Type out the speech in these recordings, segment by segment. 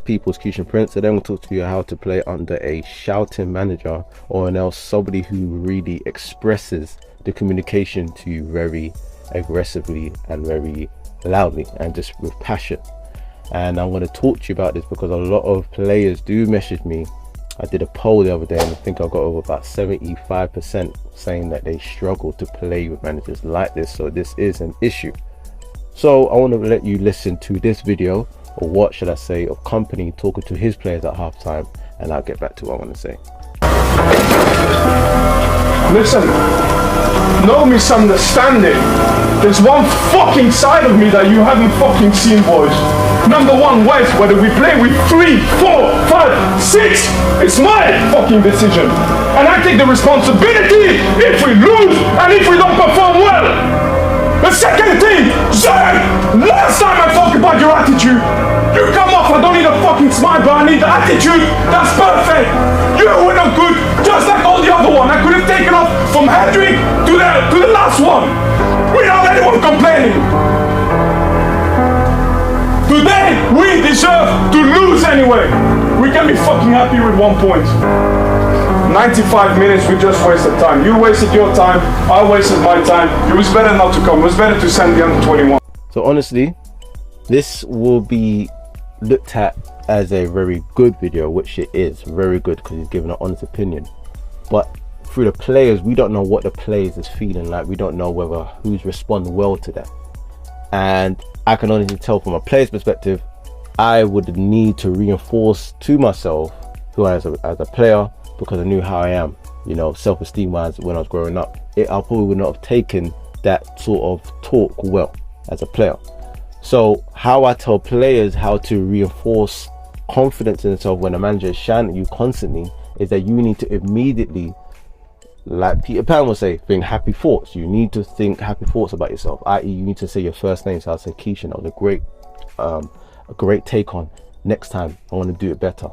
people's Keishan Prince. Today I'm going to talk to you how to play under a shouting manager, or else somebody who really expresses the communication to you very aggressively and very loudly and just with passion. And I want to talk to you about this because a lot of players do message me. I did a poll the other day and I think I got over about 75% saying that they struggle to play with managers like this. So this is an issue. So I want to let you listen to this video, or what should I say, of Company talking to his players at halftime, and I'll get back to what I want to say. Listen, no misunderstanding. There's one fucking side of me that you haven't fucking seen, boys. Number one, West, whether we play with 3, 4, 5, 6, it's my fucking decision. And I take the responsibility if we lose and if we don't perform well. The second thing, Zach, last time I talked about your attitude, you come off, I don't need a fucking smile, but I need the attitude. That's perfect. You were not good, just like all the other one. I could have taken off from Hendrick to the last one without anyone complaining. Today, we deserve to lose anyway. We can be fucking happy with 1 point. 95 minutes, we just wasted time. You wasted your time, I wasted my time. It was better not to come. It was better to send the under 21. So honestly, this will be looked at as a very good video, which it is very good because he's giving an honest opinion. But through the players, we don't know what the players is feeling like. We don't know whether who's responding well to that. And I can honestly tell from a player's perspective, I would need to reinforce to myself who I am as a player, because I knew how I am, you know, self-esteem wise when I was growing up. I probably would not have taken that sort of talk well as a player. So how I tell players how to reinforce confidence in themselves when a manager is shouting at you constantly is that you need to immediately, like Peter Pan will say, think happy thoughts. You need to think happy thoughts about yourself, i.e. you need to say your first name. So I'll say, Keishan, that was a great take on. Next time I want to do it better.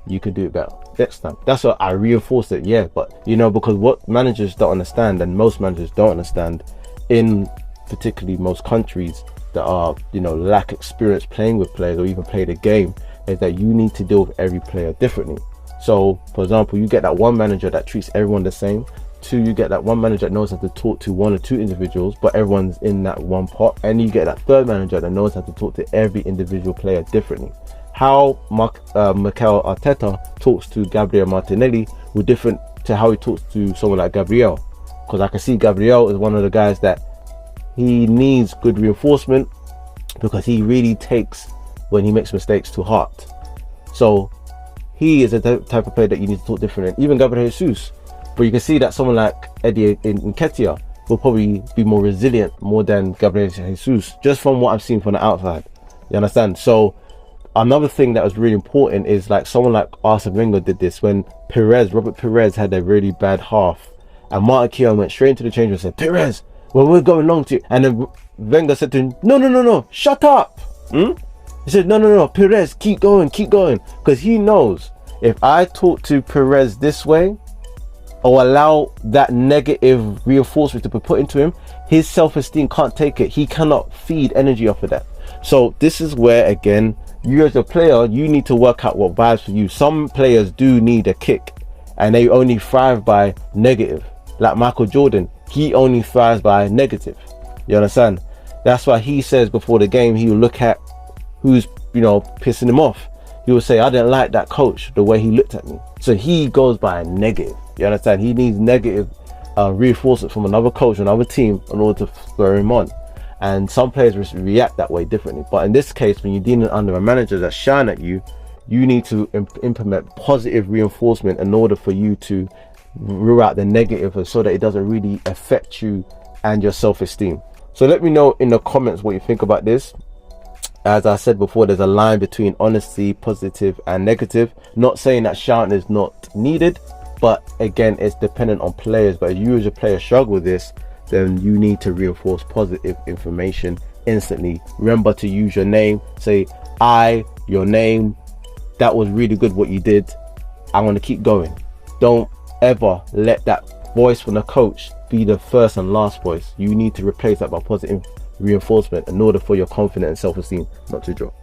You can do it better next time. That's what I reinforced it. Yeah, but you know, because what managers don't understand, and most managers don't understand in particularly most countries that are, you know, lack experience playing with players or even play the game, is that you need to deal with every player differently. So for example, you get that one manager that treats everyone the same. 2, you get that one manager that knows how to talk to 1 or 2 individuals, but everyone's in that one pot. And you get that third manager that knows how to talk to every individual player differently. How Mikel Arteta talks to Gabriel Martinelli will different to how he talks to someone like Gabriel, because I can see Gabriel is one of the guys that he needs good reinforcement, because he really takes when he makes mistakes to heart. So he is a type of player that you need to talk different. And even Gabriel Jesus, but you can see that someone like Eddie Nketiah will probably be more resilient more than Gabriel Jesus, just from what I've seen from the outside. You understand? So another thing that was really important is like someone like Arsene Wenger did this when Robert Perez had a really bad half, and Martin Keown went straight into the change room and said, Perez, well, we're going long to you. And then Wenger said to him, no, shut up. He said, no, Perez, keep going, because he knows if I talk to Perez this way or allow that negative reinforcement to be put into him, his self-esteem can't take it. He cannot feed energy off of that. So this is where, again, you as a player, you need to work out what vibes for you. Some players do need a kick and they only thrive by negative. Like Michael Jordan, he only thrives by negative. You understand? That's why he says before the game, he will look at who's, you know, pissing him off. He will say, I didn't like that coach, the way he looked at me. So he goes by negative. You understand? He needs negative reinforcement from another coach, another team, in order to spur him on. And some players react that way differently. But in this case, when you're dealing under a manager that's shouting at you, you need to implement positive reinforcement in order for you to rule out the negative, so that it doesn't really affect you and your self-esteem. So let me know in the comments what you think about this. As I said before, there's a line between honesty, positive and negative. Not saying that shouting is not needed, but again, it's dependent on players. But if you as a player struggle with this, then you need to reinforce positive information instantly. Remember to use your name. Say, your name, that was really good what you did. I want to keep going. Don't ever let that voice from the coach be the first and last voice. You need to replace that by positive reinforcement in order for your confidence and self-esteem not to drop.